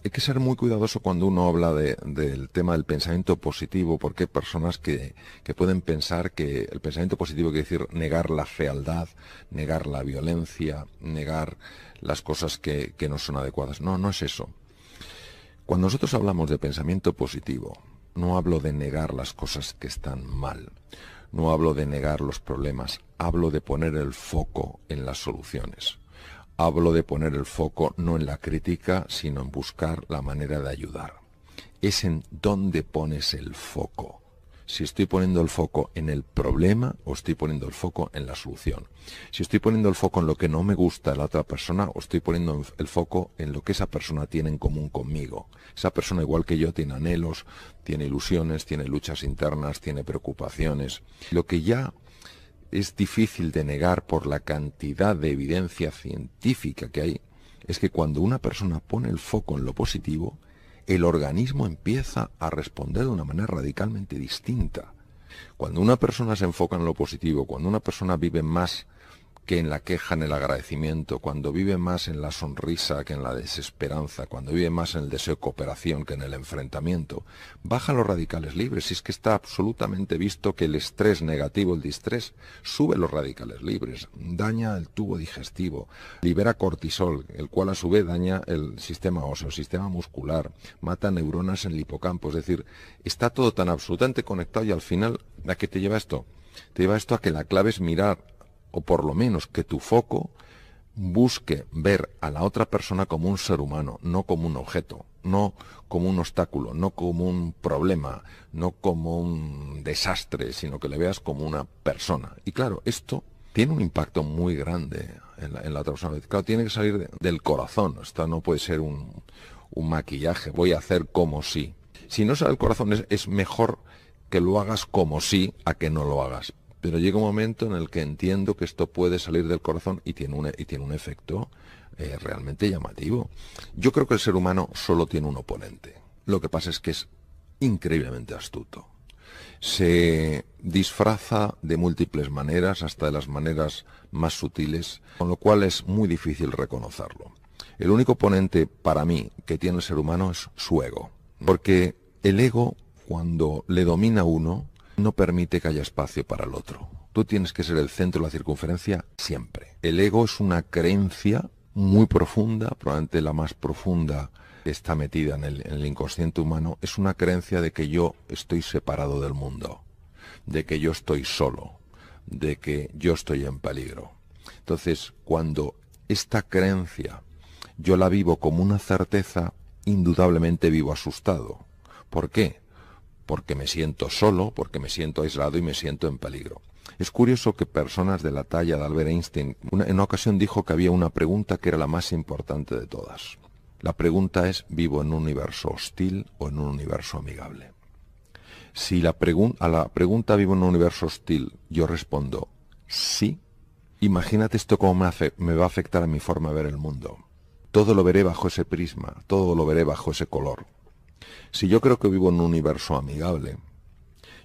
hay que ser muy cuidadoso cuando uno habla del tema del pensamiento positivo, porque hay personas que pueden pensar que el pensamiento positivo quiere decir negar la fealdad, negar la violencia, negar las cosas que no son adecuadas. No, no es eso. Cuando nosotros hablamos de pensamiento positivo, no hablo de negar las cosas que están mal, no hablo de negar los problemas, hablo de poner el foco en las soluciones. Hablo de poner el foco no en la crítica, sino en buscar la manera de ayudar. Es en dónde pones el foco. Si estoy poniendo el foco en el problema o estoy poniendo el foco en la solución. Si estoy poniendo el foco en lo que no me gusta de la otra persona o estoy poniendo el foco en lo que esa persona tiene en común conmigo. Esa persona, igual que yo, tiene anhelos, tiene ilusiones, tiene luchas internas, tiene preocupaciones. Lo que ya es difícil de negar por la cantidad de evidencia científica que hay, es que cuando una persona pone el foco en lo positivo, el organismo empieza a responder de una manera radicalmente distinta. Cuando una persona se enfoca en lo positivo, cuando una persona vive más que en la queja, en el agradecimiento, cuando vive más en la sonrisa que en la desesperanza, cuando vive más en el deseo de cooperación que en el enfrentamiento, baja los radicales libres. Y es que está absolutamente visto que el estrés negativo, el distrés, sube los radicales libres, daña el tubo digestivo, libera cortisol, el cual a su vez daña el sistema óseo, el sistema muscular, mata neuronas en el hipocampo. Es decir, está todo tan absolutamente conectado y al final, ¿a qué te lleva esto? Te lleva esto a que la clave es mirar, o por lo menos que tu foco busque ver a la otra persona como un ser humano, no como un objeto, no como un obstáculo, no como un problema, no como un desastre, sino que le veas como una persona. Y claro, esto tiene un impacto muy grande en la otra persona. Claro, tiene que salir del corazón. Esto no puede ser un maquillaje, voy a hacer como si. Si no sale del corazón, es mejor que lo hagas como si a que no lo hagas. Pero llega un momento en el que entiendo que esto puede salir del corazón y tiene un efecto realmente llamativo. Yo creo que el ser humano solo tiene un oponente. Lo que pasa es que es increíblemente astuto. Se disfraza de múltiples maneras, hasta de las maneras más sutiles, con lo cual es muy difícil reconocerlo. El único oponente para mí que tiene el ser humano es su ego. Porque el ego, cuando le domina a uno, no permite que haya espacio para el otro. Tú tienes que ser el centro de la circunferencia siempre. El ego es una creencia muy profunda, probablemente la más profunda que está metida en el inconsciente humano. Es una creencia de que yo estoy separado del mundo, de que yo estoy solo, de que yo estoy en peligro. Entonces, cuando esta creencia yo la vivo como una certeza, indudablemente vivo asustado. ¿Por qué? Porque me siento solo, porque me siento aislado y me siento en peligro. Es curioso que personas de la talla de Albert Einstein, en una ocasión dijo que había una pregunta que era la más importante de todas. La pregunta es, ¿vivo en un universo hostil o en un universo amigable? Si a la pregunta ¿vivo en un universo hostil? Yo respondo, sí. Imagínate esto cómo me va a afectar a mi forma de ver el mundo. Todo lo veré bajo ese prisma, todo lo veré bajo ese color. Si yo creo que vivo en un universo amigable,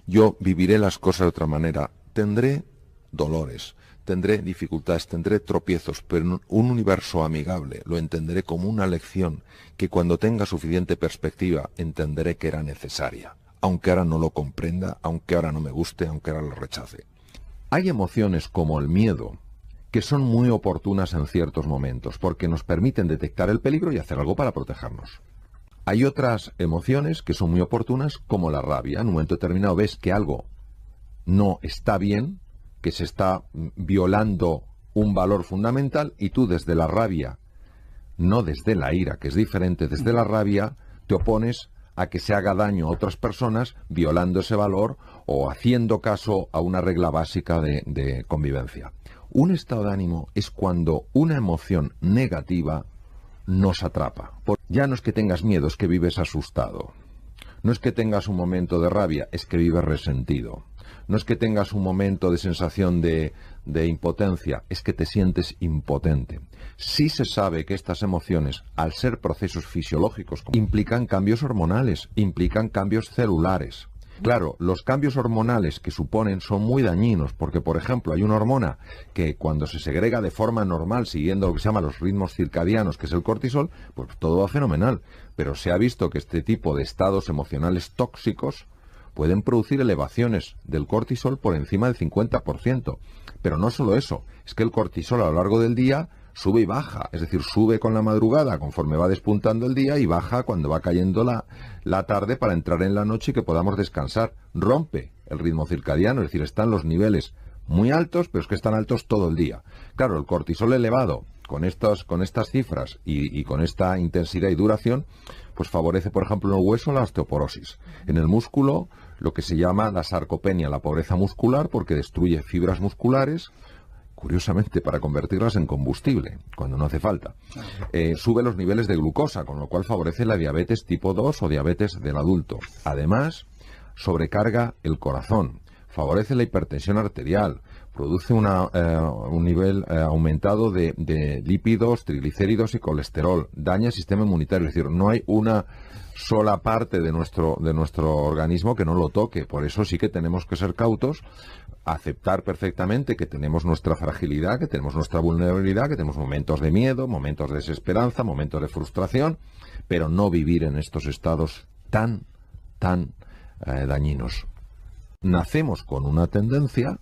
yo viviré las cosas de otra manera. Tendré dolores, tendré dificultades, tendré tropiezos, pero en un universo amigable lo entenderé como una lección que cuando tenga suficiente perspectiva entenderé que era necesaria, aunque ahora no lo comprenda, aunque ahora no me guste, aunque ahora lo rechace. Hay emociones como el miedo que son muy oportunas en ciertos momentos porque nos permiten detectar el peligro y hacer algo para protegernos. Hay otras emociones que son muy oportunas, como la rabia. En un momento determinado ves que algo no está bien, que se está violando un valor fundamental, y tú desde la rabia, no desde la ira, que es diferente, desde la rabia te opones a que se haga daño a otras personas violando ese valor o haciendo caso a una regla básica de convivencia. Un estado de ánimo es cuando una emoción negativa nos atrapa. Ya no es que tengas miedo, es que vives asustado. No es que tengas un momento de rabia, es que vives resentido. No es que tengas un momento de sensación de impotencia, es que te sientes impotente. Sí se sabe que estas emociones, al ser procesos fisiológicos, implican cambios hormonales, implican cambios celulares. Claro, los cambios hormonales que suponen son muy dañinos, porque, por ejemplo, hay una hormona que cuando se segrega de forma normal, siguiendo lo que se llama los ritmos circadianos, que es el cortisol, pues todo va fenomenal. Pero se ha visto que este tipo de estados emocionales tóxicos pueden producir elevaciones del cortisol por encima del 50%. Pero no solo eso, es que el cortisol a lo largo del día sube y baja, es decir, sube con la madrugada conforme va despuntando el día y baja cuando va cayendo la tarde para entrar en la noche y que podamos descansar. Rompe el ritmo circadiano, es decir, están los niveles muy altos, pero es que están altos todo el día. Claro, el cortisol elevado con estas cifras y con esta intensidad y duración, pues favorece, por ejemplo, en el hueso la osteoporosis. En el músculo, lo que se llama la sarcopenia, la pobreza muscular, porque destruye fibras musculares, curiosamente, para convertirlas en combustible, cuando no hace falta. Sube los niveles de glucosa, con lo cual favorece la diabetes tipo 2 o diabetes del adulto. Además, sobrecarga el corazón, favorece la hipertensión arterial, produce un nivel aumentado de lípidos, triglicéridos y colesterol, daña el sistema inmunitario, es decir, no hay una sola parte de nuestro organismo que no lo toque. Por eso sí que tenemos que ser cautos, aceptar perfectamente que tenemos nuestra fragilidad, que tenemos nuestra vulnerabilidad, que tenemos momentos de miedo, momentos de desesperanza, momentos de frustración, pero no vivir en estos estados tan dañinos. Nacemos con una tendencia,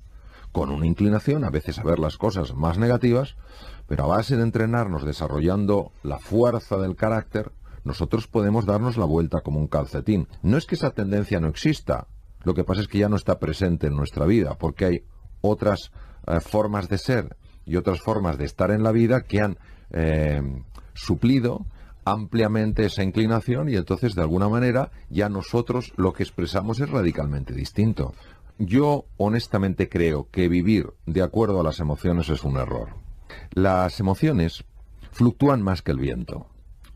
con una inclinación, a veces a ver las cosas más negativas, pero a base de entrenarnos desarrollando la fuerza del carácter, nosotros podemos darnos la vuelta como un calcetín. No es que esa tendencia no exista, lo que pasa es que ya no está presente en nuestra vida, porque hay otras formas de ser y otras formas de estar en la vida que han suplido ampliamente esa inclinación, y entonces de alguna manera ya nosotros lo que expresamos es radicalmente distinto. Yo honestamente creo que vivir de acuerdo a las emociones es un error. Las emociones fluctúan más que el viento.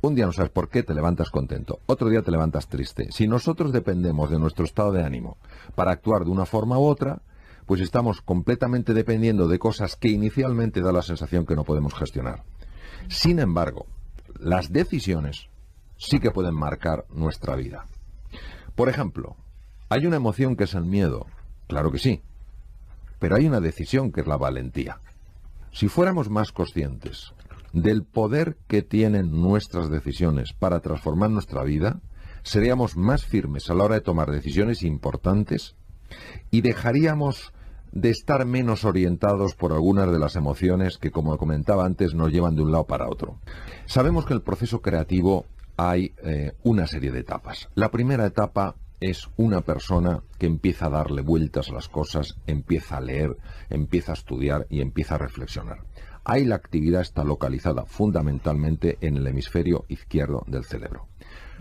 Un día no sabes por qué te levantas contento, otro día te levantas triste. Si nosotros dependemos de nuestro estado de ánimo para actuar de una forma u otra, pues estamos completamente dependiendo de cosas que inicialmente da la sensación que no podemos gestionar. Sin embargo, las decisiones sí que pueden marcar nuestra vida. Por ejemplo, hay una emoción que es el miedo, claro que sí, pero hay una decisión que es la valentía. Si fuéramos más conscientes del poder que tienen nuestras decisiones para transformar nuestra vida, seríamos más firmes a la hora de tomar decisiones importantes y dejaríamos de estar menos orientados por algunas de las emociones que, como comentaba antes, nos llevan de un lado para otro. Sabemos que en el proceso creativo hay una serie de etapas. La primera etapa es una persona que empieza a darle vueltas a las cosas, empieza a leer, empieza a estudiar y empieza a reflexionar. Ahí la actividad está localizada fundamentalmente en el hemisferio izquierdo del cerebro.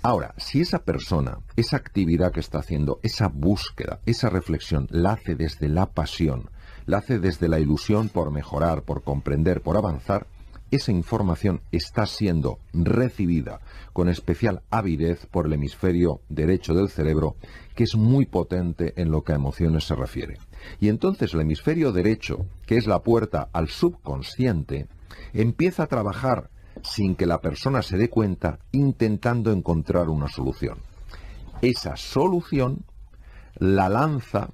Ahora, si esa persona, esa actividad que está haciendo, esa búsqueda, esa reflexión, la hace desde la pasión, la hace desde la ilusión por mejorar, por comprender, por avanzar, esa información está siendo recibida con especial avidez por el hemisferio derecho del cerebro, que es muy potente en lo que a emociones se refiere. Y entonces el hemisferio derecho, que es la puerta al subconsciente, empieza a trabajar sin que la persona se dé cuenta, intentando encontrar una solución. Esa solución la lanza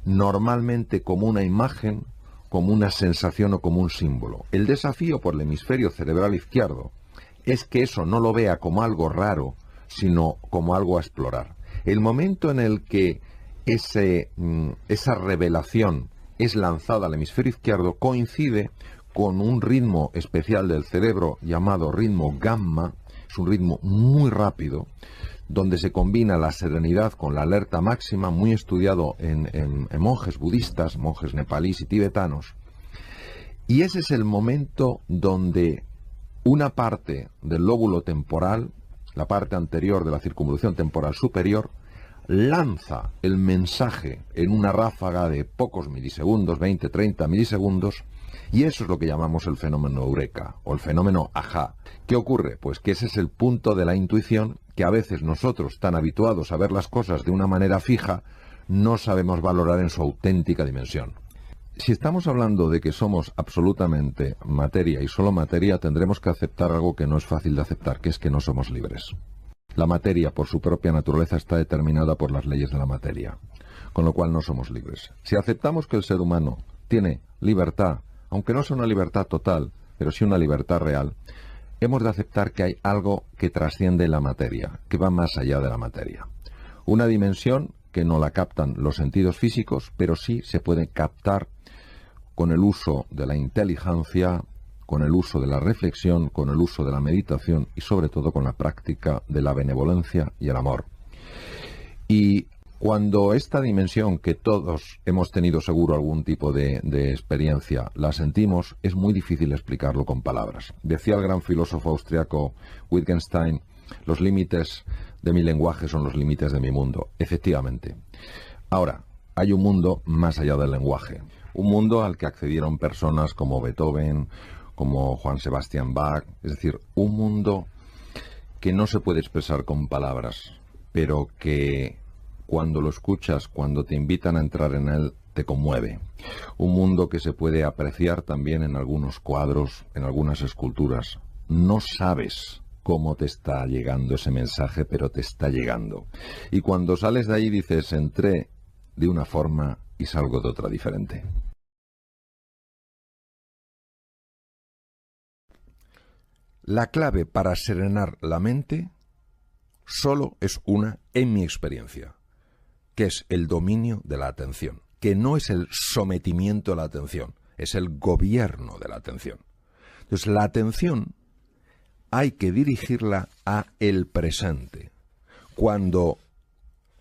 normalmente como una imagen, como una sensación o como un símbolo. El desafío por el hemisferio cerebral izquierdo es que eso no lo vea como algo raro, sino como algo a explorar. El momento en el que esa revelación es lanzada al hemisferio izquierdo coincide con un ritmo especial del cerebro llamado ritmo gamma. Es un ritmo muy rápido, donde se combina la serenidad con la alerta máxima, muy estudiado en monjes budistas, monjes nepalíes y tibetanos. Y ese es el momento donde una parte del lóbulo temporal, la parte anterior de la circunvolución temporal superior, lanza el mensaje en una ráfaga de pocos milisegundos, 20, 30 milisegundos, y eso es lo que llamamos el fenómeno eureka o el fenómeno ajá. ¿Qué ocurre? Pues que ese es el punto de la intuición que a veces nosotros, tan habituados a ver las cosas de una manera fija, no sabemos valorar en su auténtica dimensión. Si estamos hablando de que somos absolutamente materia y solo materia, tendremos que aceptar algo que no es fácil de aceptar, que es que no somos libres. La materia, por su propia naturaleza, está determinada por las leyes de la materia, con lo cual no somos libres. Si aceptamos que el ser humano tiene libertad, aunque no sea una libertad total, pero sí una libertad real, hemos de aceptar que hay algo que trasciende la materia, que va más allá de la materia. Una dimensión que no la captan los sentidos físicos, pero sí se puede captar con el uso de la inteligencia, con el uso de la reflexión, con el uso de la meditación y sobre todo con la práctica de la benevolencia y el amor. Y cuando esta dimensión, que todos hemos tenido seguro algún tipo de experiencia, la sentimos, es muy difícil explicarlo con palabras. Decía el gran filósofo austriaco Wittgenstein: los límites de mi lenguaje son los límites de mi mundo. Efectivamente. Ahora, hay un mundo más allá del lenguaje. Un mundo al que accedieron personas como Beethoven, como Juan Sebastián Bach. Es decir, un mundo que no se puede expresar con palabras, pero que cuando lo escuchas, cuando te invitan a entrar en él, te conmueve. Un mundo que se puede apreciar también en algunos cuadros, en algunas esculturas. No sabes cómo te está llegando ese mensaje, pero te está llegando. Y cuando sales de ahí dices: entré de una forma y salgo de otra diferente. La clave para serenar la mente solo es una, en mi experiencia, que es el dominio de la atención, que no es el sometimiento a la atención, es el gobierno de la atención. Entonces, la atención hay que dirigirla a el presente, cuando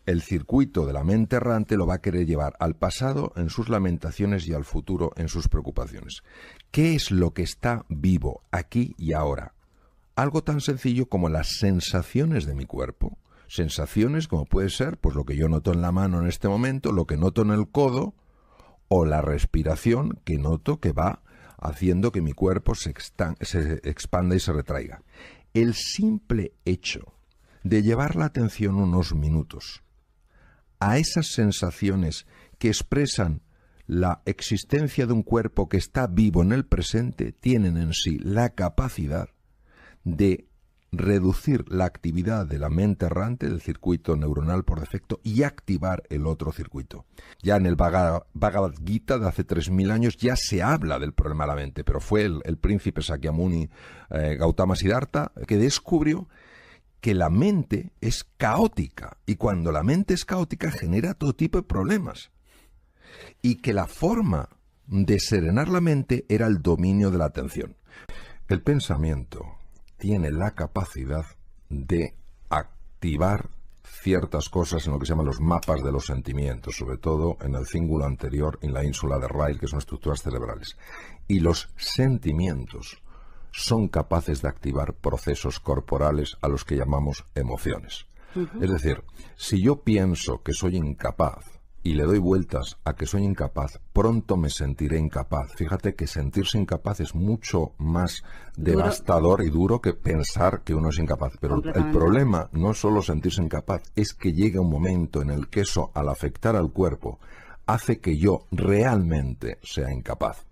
el circuito de la mente errante lo va a querer llevar al pasado en sus lamentaciones y al futuro en sus preocupaciones. ¿Qué es lo que está vivo aquí y ahora? Algo tan sencillo como las sensaciones de mi cuerpo. Sensaciones como puede ser pues lo que yo noto en la mano en este momento, lo que noto en el codo, o la respiración que noto que va haciendo que mi cuerpo se expanda y se retraiga. El simple hecho de llevar la atención unos minutos a esas sensaciones que expresan la existencia de un cuerpo que está vivo en el presente, tienen en sí la capacidad de reducir la actividad de la mente errante, del circuito neuronal por defecto, y activar el otro circuito. Ya en el Bhagavad Gita de hace 3000 años ya se habla del problema de la mente, pero fue el príncipe Sakyamuni Gautama Siddhartha que descubrió que la mente es caótica, y cuando la mente es caótica genera todo tipo de problemas, y que la forma de serenar la mente era el dominio de la atención. El pensamiento tiene la capacidad de activar ciertas cosas en lo que se llaman los mapas de los sentimientos, sobre todo en el cíngulo anterior, en la ínsula de Ryle, que son estructuras cerebrales. Y los sentimientos son capaces de activar procesos corporales a los que llamamos emociones. Es decir, si yo pienso que soy incapaz y le doy vueltas a que soy incapaz, pronto me sentiré incapaz. Fíjate que sentirse incapaz es mucho más devastador y duro que pensar que uno es incapaz. Pero el problema no es solo sentirse incapaz, es que llega un momento en el que eso, al afectar al cuerpo, hace que yo realmente sea incapaz.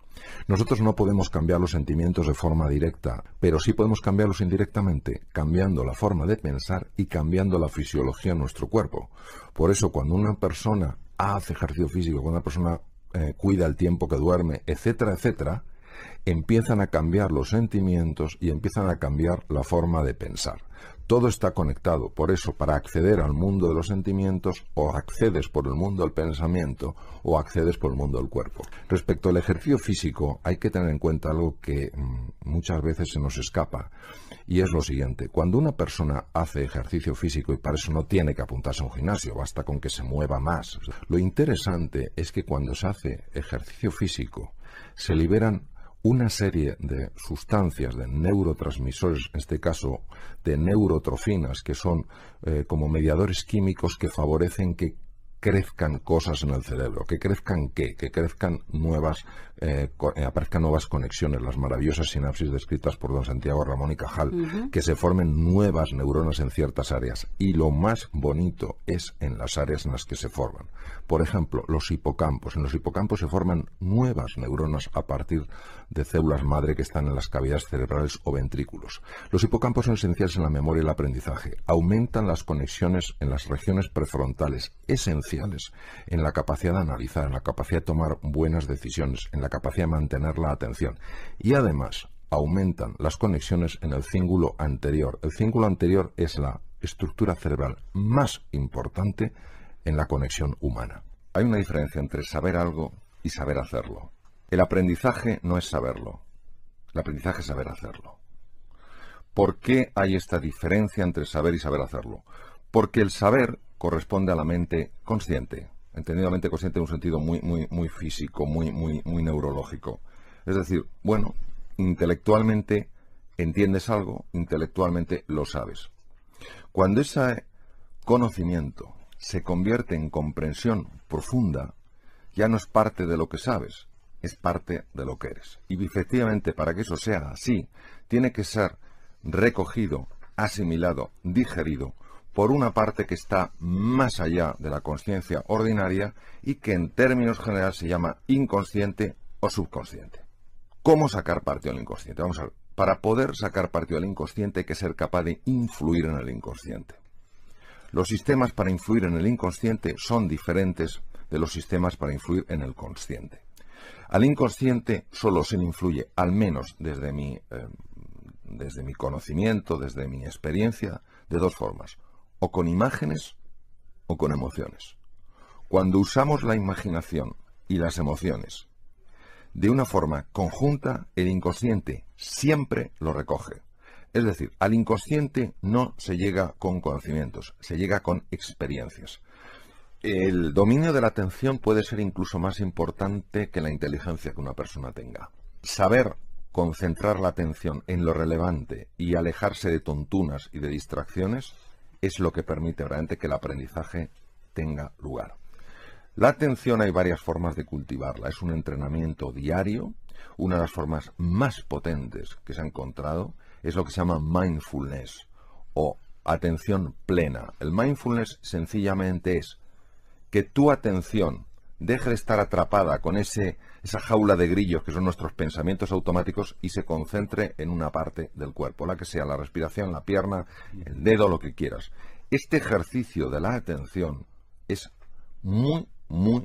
Nosotros no podemos cambiar los sentimientos de forma directa, pero sí podemos cambiarlos indirectamente, cambiando la forma de pensar y cambiando la fisiología de nuestro cuerpo. Por eso, cuando una persona hace ejercicio físico, cuando una persona cuida el tiempo que duerme, etcétera, etcétera, empiezan a cambiar los sentimientos y empiezan a cambiar la forma de pensar. Todo está conectado. Por eso, para acceder al mundo de los sentimientos, o accedes por el mundo del pensamiento o accedes por el mundo del cuerpo. Respecto al ejercicio físico, hay que tener en cuenta algo que muchas veces se nos escapa, y es lo siguiente. Cuando una persona hace ejercicio físico, y para eso no tiene que apuntarse a un gimnasio, basta con que se mueva más. Lo interesante es que cuando se hace ejercicio físico, se liberan una serie de sustancias, de neurotransmisores, en este caso de neurotrofinas, que son como mediadores químicos que favorecen que crezcan cosas en el cerebro. ¿Que crezcan qué? Que crezcan nuevas aparezcan nuevas conexiones, las maravillosas sinapsis descritas por don Santiago Ramón y Cajal, que se formen nuevas neuronas en ciertas áreas. Y lo más bonito es en las áreas en las que se forman. Por ejemplo, los hipocampos. En los hipocampos se forman nuevas neuronas a partir de células madre que están en las cavidades cerebrales o ventrículos. Los hipocampos son esenciales en la memoria y el aprendizaje. Aumentan las conexiones en las regiones prefrontales, esenciales en la capacidad de analizar, en la capacidad de tomar buenas decisiones, en la capacidad de mantener la atención. Y además aumentan las conexiones en el cíngulo anterior. El cíngulo anterior es la estructura cerebral más importante en la conexión humana. Hay una diferencia entre saber algo y saber hacerlo. El aprendizaje no es saberlo. El aprendizaje es saber hacerlo. ¿Por qué hay esta diferencia entre saber y saber hacerlo? Porque el saber corresponde a la mente consciente. Entendido mente consciente en un sentido muy físico, muy neurológico. Es decir, bueno, intelectualmente entiendes algo, intelectualmente lo sabes. Cuando ese conocimiento se convierte en comprensión profunda, ya no es parte de lo que sabes, es parte de lo que eres. Y efectivamente, para que eso sea así, tiene que ser recogido, asimilado, digerido, por una parte que está más allá de la consciencia ordinaria y que en términos generales se llama inconsciente o subconsciente. ¿Cómo sacar partido al inconsciente? Vamos a ver. Para poder sacar partido al inconsciente hay que ser capaz de influir en el inconsciente. Los sistemas para influir en el inconsciente son diferentes de los sistemas para influir en el consciente. Al inconsciente solo se le influye, al menos desde mi conocimiento, desde mi experiencia, de dos formas. O con imágenes o con emociones. Cuando usamos la imaginación y las emociones de una forma conjunta, el inconsciente siempre lo recoge. Es decir, al inconsciente no se llega con conocimientos, se llega con experiencias. El dominio de la atención puede ser incluso más importante que la inteligencia que una persona tenga. Saber concentrar la atención en lo relevante y alejarse de tontunas y de distracciones es lo que permite realmente que el aprendizaje tenga lugar. La atención hay varias formas de cultivarla. Es un entrenamiento diario. Una de las formas más potentes que se ha encontrado es lo que se llama mindfulness o atención plena. El mindfulness sencillamente es que tu atención deje de estar atrapada con esa jaula de grillos que son nuestros pensamientos automáticos y se concentre en una parte del cuerpo, la que sea, la respiración, la pierna, el dedo, lo que quieras. Este ejercicio de la atención es muy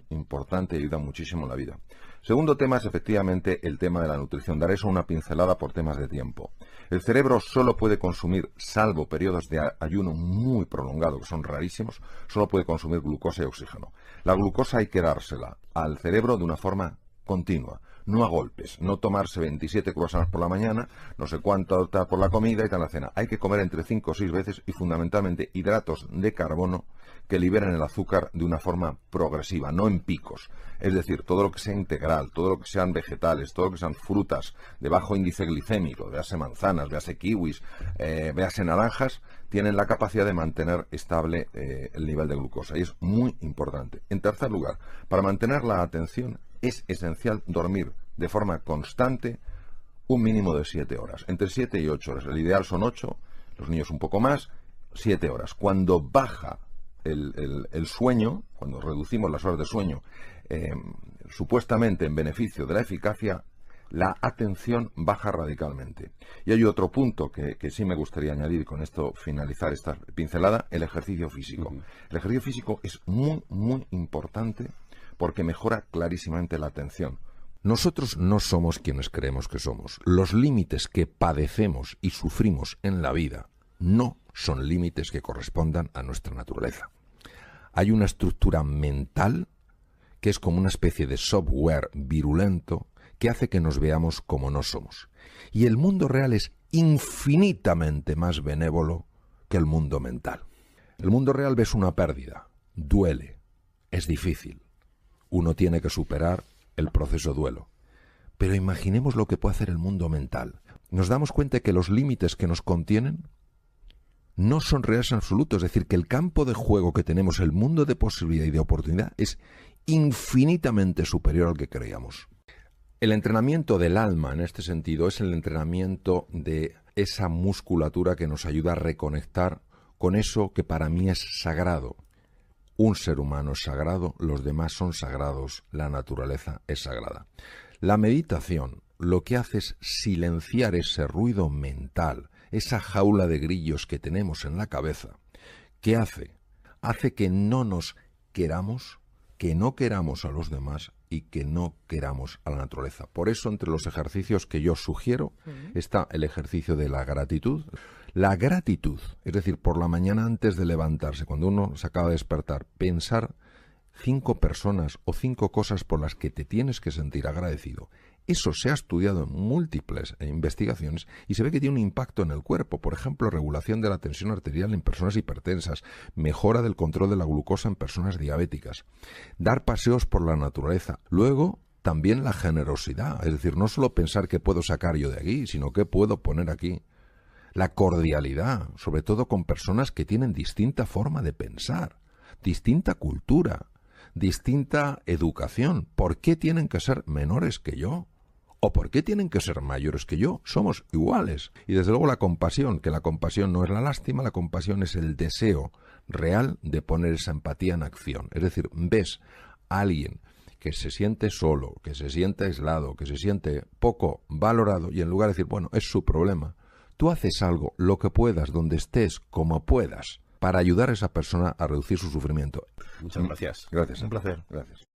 importante y ayuda muchísimo en la vida. Segundo tema es efectivamente el tema de la nutrición. Daré eso una pincelada por temas de tiempo. El cerebro solo puede consumir, salvo periodos de ayuno muy prolongado, que son rarísimos, solo puede consumir glucosa y oxígeno. La glucosa hay que dársela al cerebro de una forma continua, no a golpes, no tomarse 27 croissants por la mañana, no sé cuánto por la comida y tal la cena. Hay que comer entre 5 o 6 veces y fundamentalmente hidratos de carbono que liberen el azúcar de una forma progresiva, no en picos. Es decir, todo lo que sea integral, todo lo que sean vegetales, todo lo que sean frutas de bajo índice glicémico, véase manzanas, véase kiwis, véase naranjas, tienen la capacidad de mantener estable el nivel de glucosa y es muy importante. En tercer lugar, para mantener la atención es esencial dormir de forma constante un mínimo de 7 horas, entre 7 y 8 horas. El ideal son 8, los niños un poco más, 7 horas. Cuando baja el sueño, cuando reducimos las horas de sueño, supuestamente en beneficio de la eficacia, la atención baja radicalmente. Y hay otro punto que sí me gustaría añadir, y con esto finalizar esta pincelada, el ejercicio físico. El ejercicio físico es muy importante porque mejora clarísimamente la atención. Nosotros no somos quienes creemos que somos. Los límites que padecemos y sufrimos en la vida no son límites que correspondan a nuestra naturaleza. Hay una estructura mental que es como una especie de software virulento que hace que nos veamos como no somos. Y el mundo real es infinitamente más benévolo que el mundo mental. El mundo real ves una pérdida, duele, es difícil. Uno tiene que superar el proceso duelo. Pero imaginemos lo que puede hacer el mundo mental. Nos damos cuenta de que los límites que nos contienen no son reales en absoluto. Es decir, que el campo de juego que tenemos, el mundo de posibilidad y de oportunidad, es infinitamente superior al que creíamos. El entrenamiento del alma, en este sentido, es el entrenamiento de esa musculatura que nos ayuda a reconectar con eso que para mí es sagrado. Un ser humano es sagrado, los demás son sagrados, la naturaleza es sagrada. La meditación lo que hace es silenciar ese ruido mental, esa jaula de grillos que tenemos en la cabeza. ¿Qué hace? Hace que no nos queramos, que no queramos a los demás y que no queramos a la naturaleza. Por eso, entre los ejercicios que yo sugiero está el ejercicio de la gratitud. La gratitud, es decir, por la mañana antes de levantarse, cuando uno se acaba de despertar, pensar 5 personas o 5 cosas por las que te tienes que sentir agradecido. Eso se ha estudiado en múltiples investigaciones y se ve que tiene un impacto en el cuerpo. Por ejemplo, regulación de la tensión arterial en personas hipertensas, mejora del control de la glucosa en personas diabéticas, dar paseos por la naturaleza. Luego, también la generosidad, es decir, no solo pensar qué puedo sacar yo de aquí, sino qué puedo poner aquí. La cordialidad, sobre todo con personas que tienen distinta forma de pensar, distinta cultura, distinta educación. ¿Por qué tienen que ser menores que yo? ¿O por qué tienen que ser mayores que yo? Somos iguales. Y desde luego la compasión, que la compasión no es la lástima, la compasión es el deseo real de poner esa empatía en acción. Es decir, ves a alguien que se siente solo, que se siente aislado, que se siente poco valorado y en lugar de decir, bueno, es su problema, tú haces algo, lo que puedas, donde estés, como puedas, para ayudar a esa persona a reducir su sufrimiento. Muchas gracias. Gracias. Un placer. Gracias.